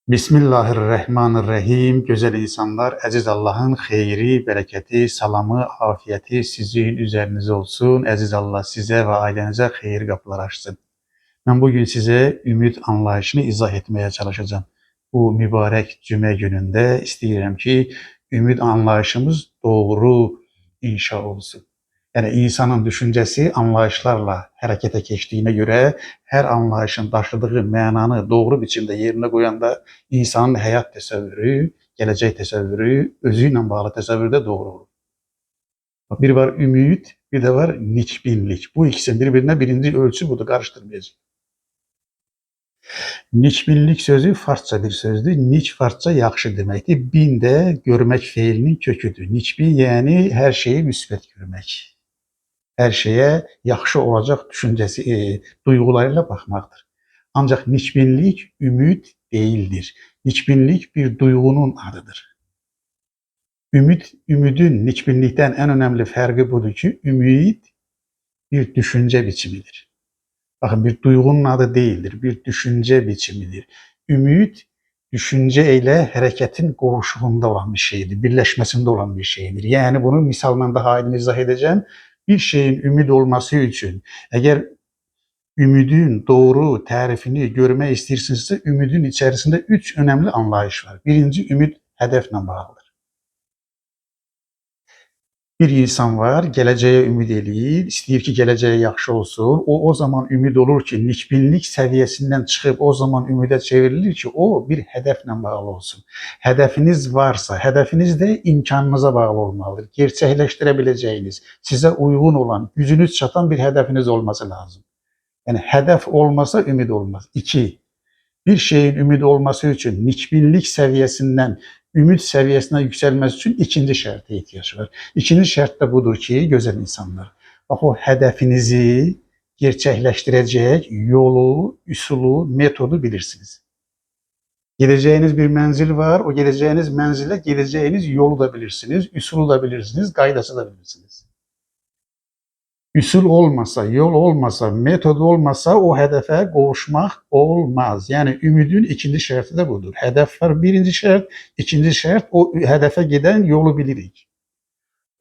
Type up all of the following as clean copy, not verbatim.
Bismillahirrahmanirrahim. Güzel insanlar, əziz Allah'ın xeyri, bərəkəti, salamı, afiyeti sizin üzerinize olsun. Əziz Allah sizə və ailənizə xeyir qapılar açsın. Ben bugün size ümid anlayışını izah etmeye çalışacağım. Bu mübarək cümə günündə istəyirəm ki, ümid anlayışımız doğru inşa olsun. Yani insanın düşüncesi anlayışlarla harekete geçtiğine göre her anlayışın taşıdığı mənanı doğru biçimde yerine koyanda insanın hayat təsəvvürü, gelecek təsəvvürü, özüyle bağlı təsəvvürü de doğru olur. Bir var ümid, bir de var niçbinlik. Bu ikisi birbirine birinci ölçü budur, karıştırmayacağım. Niçbinlik sözü farsça bir sözdür. Niç farsça yaxşı deməkdir. Bin de görmek fiilinin köküdür. Niçbin yani her şeyi müsbət görmek. Her şeye yaxşı olacaq düşüncəsi, duygularıyla baxmaqdır. Ancaq niçbinlik ümid değildir. Niçbinlik bir duyğunun adıdır. Ümidin niçbinlikten en önemli fərqi budur ki, ümid bir düşünce biçimidir. Bakın bir duyğunun adı değildir, bir düşünce biçimidir. Ümid düşünce ile hareketin qovuşuğunda olan bir şeydir, birleşmesinde olan bir şeydir. Yani bunu misalla daha aydın izah edeceğim. Bir şeyin ümid olması için eğer ümidin doğru tarifini görmək istəyirsinizsə, ümidin içerisinde 3 önemli anlayış var. Birinci, ümid hədəflə bağlıdır. Bir insan var, geleceğe ümid eləyir, istəyir ki, geleceğe yaxşı olsun. O zaman ümid olur ki, niçbinlik seviyesinden çıxıb o zaman ümidə çevrilir ki, o bir hədəflə bağlı olsun. Hədəfiniz varsa, hədəfiniz de imkanınıza bağlı olmalıdır. Gerçəkləşdirəbiləcəyiniz, sizə uyğun olan, gücünüz çatan bir hədəfiniz olması lazım. Yani hedef olmasa ümid olmaz. 2. Bir şeyin ümid olması için niçbinlik seviyesinden ümid seviyesine yükselmesi için ikinci şərtə ihtiyaç var. İkinci şərt de budur ki, güzel insanlar, bak o hedefinizi gerçekleştirecek yolu, üsulu, metodu bilirsiniz. Gideceğiniz bir menzil var, o geleceğiniz menzile gideceğiniz yolu da bilirsiniz, üsulu da bilirsiniz, gaydası da bilirsiniz. Üsul olmasa, yol olmasa, metod olmasa o hedefe kavuşmak olmaz. Yani ümidin ikinci şartı da budur. Hedef var birinci şart, ikinci şart o hedefe giden yolu bilirik.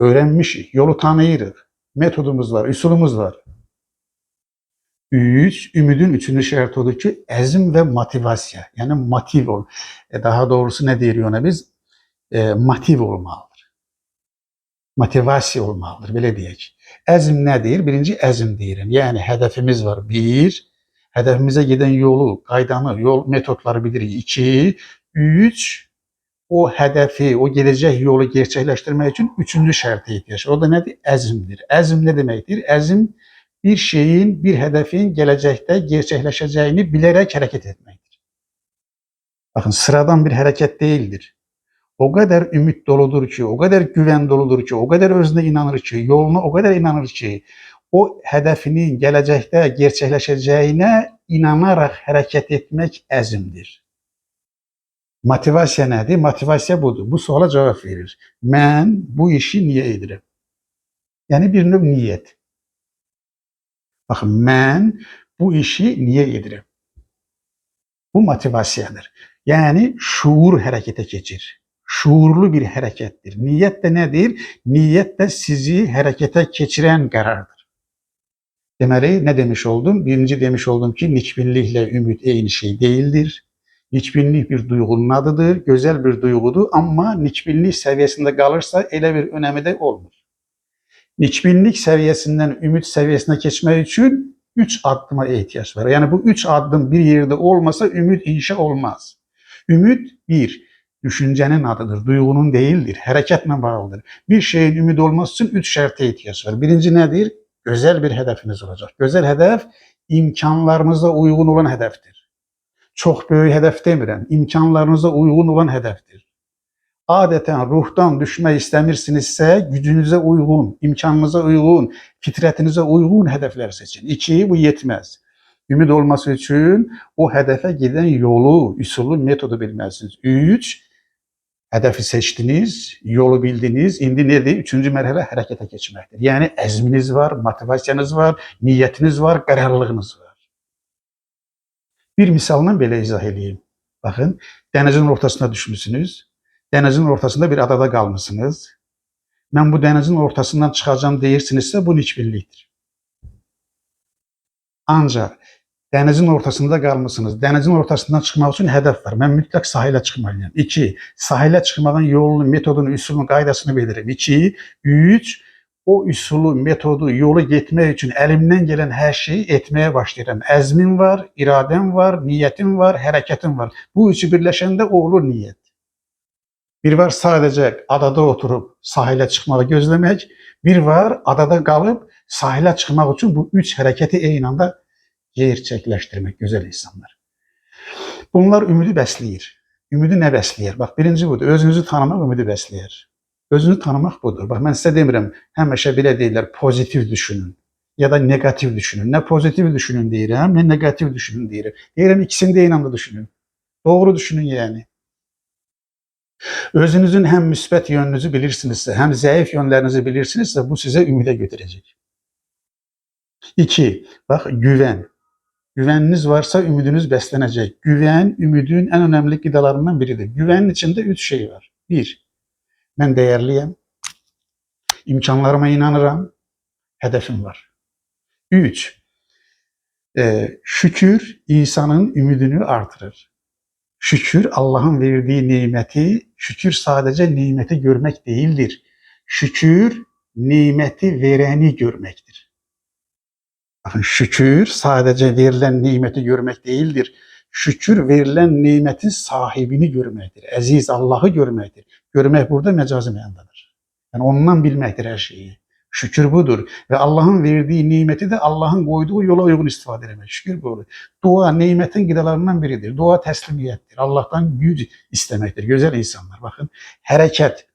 Öğrenmişik, yolu tanıyırıq. Metodumuz var, üsulumuz var. Ümidin üçüncü şartı odur ki, əzm ve motivasiya. Yani motiv ol. Daha doğrusu ne deyirik ona biz? Motiv olmalıdır. Motivasiya olmalıdır, belə deyək. Əzm nədir? Birinci əzm deyirəm. Yəni hədəfimiz var. 1. Hədəfimizə gedən yolu, qaydanı, yol metodları bilirik. 2. 3. O hədəfi, o gedəcək yolu gerçəkləşdirmək üçün üçüncü şərtə ehtiyac var. O da nədir? Əzmdir. Əzm nə deməkdir? Əzm bir şeyin, bir hədəfin gələcəkdə gerçəkləşəcəyini bilərək hərəkət etməkdir. Baxın, sıradan bir hərəkət deyildir. O kadar ümit doludur ki, o kadar güven doludur ki, o kadar özüne inanır ki, yoluna o kadar inanır ki, o hedefinin gelecekte gerçekleşeceğine inanarak hareket etmek əzmdir. Motivasiya nədir? Motivasiya budur. Bu suala cevap verir. Mən bu işi niye edirəm? Yani bir növ niyet. Bakın, mən bu işi niye edirəm? Bu motivasiyadır. Yani şuur harekete geçir. Şuurlu bir harekettir. Niyet de nedir? Niyet de sizi harekete geçiren karardır. Deməli, ne demiş oldum? Birinci demiş oldum ki, niçbinlikle ümit aynı şey değildir. Niçbinlik bir duyğunun adıdır, güzel bir duygudur ama niçbinlik seviyesinde kalırsa elə bir önemi de olmur. Niçbinlik seviyesinden ümit seviyesine geçmek için 3 addıma ihtiyaç var. Yani bu 3 adım bir yerde olmasa ümit inşa olmaz. Ümit 1. Düşüncenin adıdır, duygunun değildir, hareketle bağlıdır. Bir şeyin ümit olması için 3 şarta ihtiyaç var. Birinci nedir? Güzel bir hedefiniz olacak. Güzel hedef, imkanlarınıza uygun olan hedeftir. Çok büyük hedef demirəm, imkanlarınıza uygun olan hedeftir. Adeten ruhtan düşmək istəmirsinizsə, gücünüze uygun, imkanınıza uygun, fitretinize uygun hedefler seçin. 2. Bu yetmez. Ümid olması için o hedefe giden yolu, üsulu, metodu bilməlisiniz. 3. Hedefi seçtiniz, yolu bildiniz. İndi nedir? Üçüncü mərhələ hərəkətə keçməkdir. Yəni əzminiz var, motivasiyanız var, niyyətiniz var, qərarlılığınız var. Bir misalla belə izah edeyim. Bakın, denizin ortasına düşmüşsünüz. Denizin ortasında bir adada kalmışsınız. Ben bu denizin ortasından çıkacağım deyirsinizsə bu nikbinlikdir. Ancaq denizin ortasında qalmısınız. Denizin ortasından çıxmaq üçün hədəf var. Mən mütləq sahilə çıxmalıyam. 2. Sahilə çıxmağın yolunu, metodunu, üsulunu, qaydasını bilirim. 2. 3. O üsulu, metodu, yolu getmək üçün əlimdən gələn hər şeyi etməyə başlayıram. Əzmim var, iradəm var, niyyətim var, hərəkətim var. Bu üçü birləşəndə olur niyyət. Bir var sadəcə adada oturub sahilə çıxmağı gözləmək, bir var adada qalıb sahilə çıxmaq üçün bu üç hərəkəti eyni anda gerçəkləşdirmək, gözəl insanlar. Bunlar ümidi bəsləyir. Ümidi nə bəsləyir? Bax, birinci budur, özünüzü tanımaq ümidi bəsləyir. Özünü tanımaq budur. Bax, mən sizə demirəm, həmişə belə deyirlər, pozitiv düşünün ya da negativ düşünün. Nə pozitiv düşünün deyirəm, nə negativ düşünün deyirəm. Deyirəm, ikisini də eyni anda düşünün. Doğru düşünün yəni. Özünüzün həm müsbət yönünüzü bilirsinizsə, həm zəif yönlərinizi bilirsinizsə, bu sizə ümidə götürəcək. 2. Bax, güvən. Güvəniniz varsa ümidiniz bəslənəcək. Güvən, ümidin ən önəmli qidalarından biridir. Güvənin içində 3 şey var. 1. Mən dəyərliyəm. İmkanlarıma inanıram. Hədəfim var. 3. Şükür insanın ümidini artırır. Şükür Allah'ın verdiği nimeti, şükür sadece nimeti görmek değildir. Şükür nimeti vereni görmektir. Bakın, şükür sadece verilen nimeti görmek değildir. Şükür verilen nimetin sahibini görmektir. Aziz Allah'ı görmektir. Görmek burada mecazi meyandadır. Yani ondan bilmektir her şeyi. Şükür budur. Ve Allah'ın verdiği nimeti de Allah'ın koyduğu yola uygun istifade etmek. Şükür budur. Dua nimetin gidalarından biridir. Dua teslimiyettir. Allah'tan güc istemektir. Güzel insanlar, bakın. Hareket,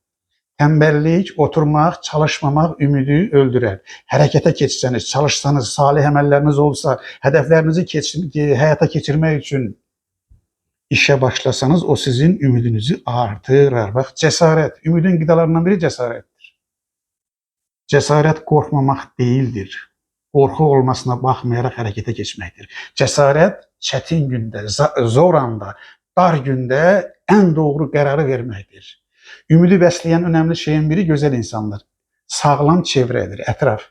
tembellik, oturmak, çalışmamak ümidi öldürer. Harekete geçseniz, çalışsanız, salih emelleriniz olsa, hedeflerinizi hayata geçirmek için işe başlasanız o sizin ümidinizi artırır. Bak, cesaret, ümidin gidalarından biri cesarettir. Cesaret korkmamak değildir. Korku olmasına bakmayarak harekete geçmektir. Cesaret çetin günde, zor anda, dar günde en doğru kararı vermektir. Ümidi besleyen önemli şeyin biri güzel insanlar. Sağlam çevredir, etraf.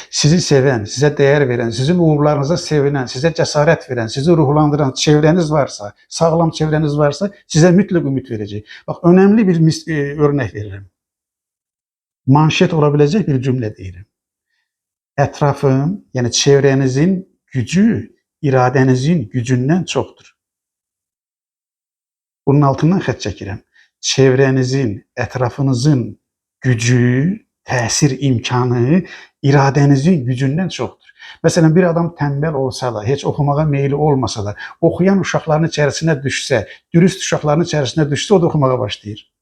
Sizi seven, size değer veren, sizin uğurlarınıza sevinen, size cesaret veren, sizi ruhlandıran çevreniz varsa, sağlam çevreniz varsa size mutlak ümit verecek. Bak, önemli bir örnek veririm. Manşet olabilecek bir cümle değilim. Etrafın, yani çevrenizin gücü iradenizin gücünden çoktur. Bunun altından xət çəkirəm. Çevrenizin, etrafınızın gücü, təsir imkanı iradenizin gücünden çoktur. Mesela bir adam tembel olsa da, hiç okumağa meyli olmasa da, okuyan uşaqların içerisine düşse, dürüst uşaqların içerisine düşse o da okumağa başlayır.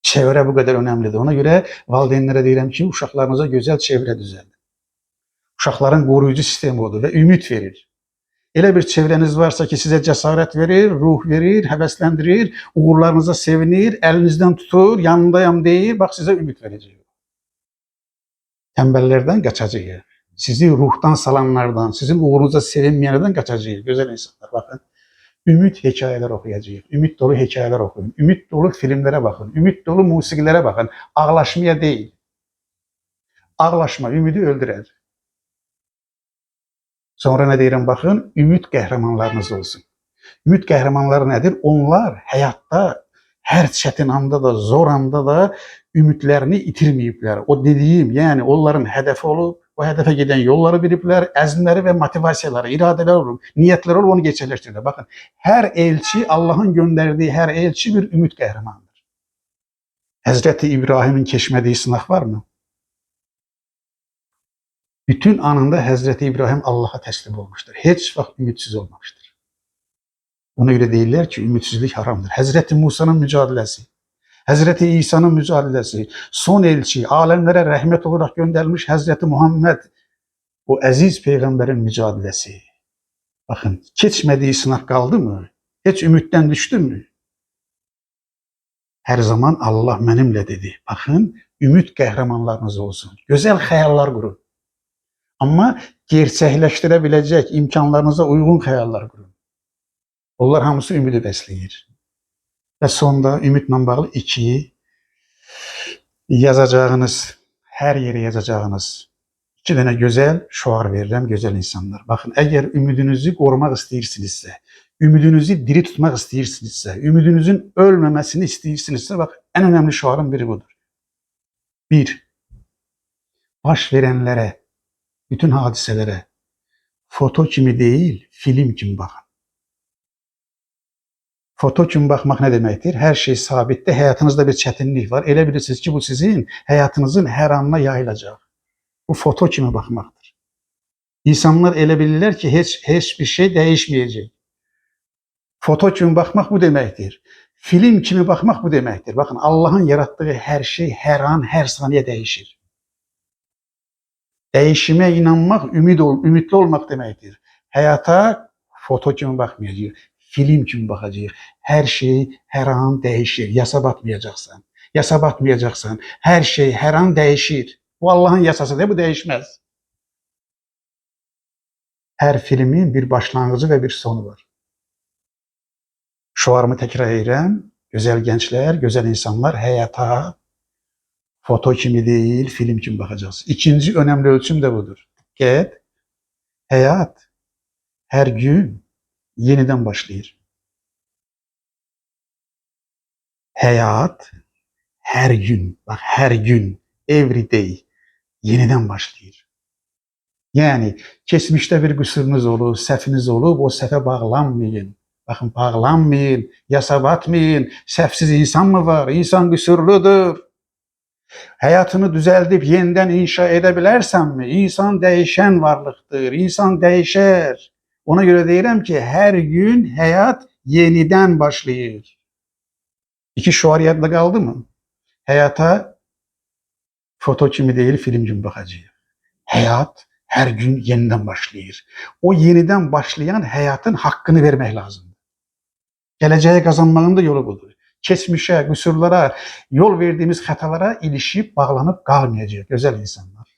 Çevre bu kadar önemlidir. Ona göre valideynlere deyirəm ki, uşaqlarınıza güzel çevre düzəldin. Uşaqların qoruyucu sistemi odur ve ümit verir. Elə bir çevreniz varsa ki, size cesaret verir, ruh verir, həvəsləndirir, uğurlarınıza sevinir, elinizden tutur, yanındayam deyir, bak size ümit verecek. Tembellerden kaçacağız. Sizi ruhtan salanlardan, sizin uğurunuza sevinmeyenlerden kaçacağız. Güzel insanlar, bakın. Ümit hikayeler okuyacağız. Ümit dolu hikayeler okuyun. Ümit dolu filmlere bakın. Ümit dolu musikilere bakın. Ağlaşmaya değil. Ağlaşma ümidi öldürer. Sonra ne deyirəm, bakın, ümit qəhrəmanlarınız olsun. Ümit qəhrəmanları nedir? Onlar hayatta her çetin anda da, zor anda da ümitlerini itirmeyipler. O dediğim, yani onların hedefi olup, o hedefe giden yolları bilipler, əzmləri ve motivasiyaları, iradeler olup, niyetleri olup onu gerçekleştirirler. Bakın, her elçi, Allah'ın gönderdiği her elçi bir ümit qəhrəmanıdır. Hazreti İbrahim'in keşmediği sınav var mı? Bütün anında Hazreti İbrahim Allah'a teslim olmuştur. Hiç vakit ümitsiz olmamıştır. Ona göre değiller ki ümitsizlik haramdır. Hazreti Musa'nın mücadelesi, Hazreti İsa'nın mücadelesi, son elçi, alemlere rahmet olarak gönderilmiş Hazreti Muhammed, o aziz peygamberin mücadelesi. Bakın, geçmediği sınav kaldı mı? Hiç ümitten düştü mü? Her zaman Allah benimle dedi. Bakın, ümit qəhrəmanlarınız olsun. Güzel hayaller kurun. Ama gerçekleştirebilecek imkanlarınıza uygun hayaller kurun. Onlar hamısı ümidi bəsləyir. Və sonda ümidlə bağlı 2 yazacağınız, hər yerə yazacağınız 2 dənə gözəl şüar verirəm, gözəl insanlar. Baxın, əgər ümidinizi qorumaq istəyirsinizsə, ümidinizi diri tutmaq istəyirsinizsə, ümidinizin ölməməsini istəyirsinizsə, bax, ən önəmli şüarın biri budur. 1. Baş verənlərə, bütün hadisələrə foto kimi deyil, film kimi baxın. Foto kimi baxmaq nə deməkdir? Hər şey sabitdir, həyatınızda bir çətinlik var. Elə bilirsiniz ki, bu sizin həyatınızın hər anına yayılacaq. Bu foto kimi baxmaqdır. İnsanlar elə bilirlər ki, heç bir şey dəyişməyəcək. Foto kimi baxmaq bu deməkdir. Film kimi baxmaq bu deməkdir. Baxın, Allahın yaratdığı hər şey hər an, hər saniyə dəyişir. Dəyişimə inanmaq, ümidli olmaq deməkdir. Həyata foto kimi baxmayacaq, film kimi baxacaq. Hər şey hər an dəyişir. Yasa batmayacaqsan. Yasa batmayacaqsan. Hər şey hər an dəyişir. Bu Allahın yasasıdır, bu dəyişməz. Hər filmin bir başlanğıcı və bir sonu var. Şüarımı təkrar edirəm. Gözəl gənclər, gözəl insanlar həyata foto kimi deyil, film kimi baxacaqsınız. İkinci önemli ölçüm de budur. Diqqət, həyat hər gün yenidən başlayır. Həyat hər gün, bax, hər gün, every day yenidən başlayır. Yəni, keçmişdə bir qüsurunuz olub, səhviniz olub, o səhvə bağlanmayın. Baxın, bağlanmayın, yasa batmayın. Səhvsiz insan mı var? İnsan qüsurludur. Həyatını düzəldib yenidən inşa edə bilərsənmi? İnsan dəyişən varlıqdır, insan dəyişər. Ona görə deyirəm ki, hər gün həyat yenidən başlayır. 2 şüar yadda qaldı mı? Həyata foto kimi deyil, film kimi baxacağıq. Həyat hər gün yenidən başlayır. O yenidən başlayan həyatın haqqını vermək lazımdır. Gələcəyə qazanmağın da yolu budur. Keçmişə, qüsurlara, yol verdiyimiz xətalara ilişib, bağlanıb qalmayacaq gözəl insanlar.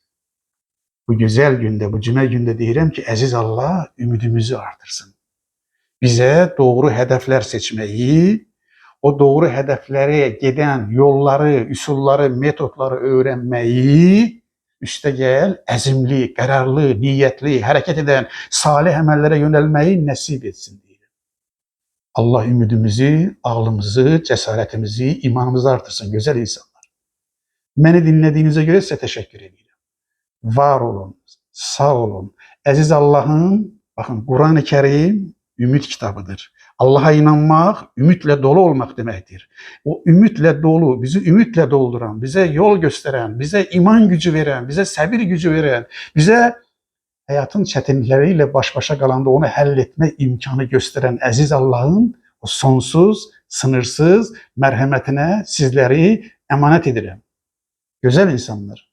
Bu gözəl gündə, bu cümə gündə deyirəm ki, əziz Allah ümidimizi artırsın. Bizə doğru hədəflər seçməyi, o doğru hədəflərə gedən yolları, üsulları, metodları öyrənməyi, üstəgəl əzimli, qərarlı, niyyətli, hərəkət edən, salih əməllərə yönəlməyi nəsib etsin. Allah ümidimizi, ağlımızı, cəsarətimizi, imanımızı artırsın, gözəl insanlar. Məni dinlədiyinizə görə sizə təşəkkür edirəm. Var olun, sağ olun. Əziz Allahın, baxın, Quran-ı Kərim ümid kitabıdır. Allah'a inanmaq, ümidlə dolu olmaq deməkdir. O ümidlə dolu, bizi ümidlə dolduran, bizə yol göstərən, bizə iman gücü verən, bizə səbir gücü verən, bizə həyatın çətinlikləri ilə baş-başa qalanda onu həll etmə imkanı göstərən əziz Allahın o sonsuz, sınırsız mərhəmətinə sizləri əmanət edirəm. Gözəl insanlar.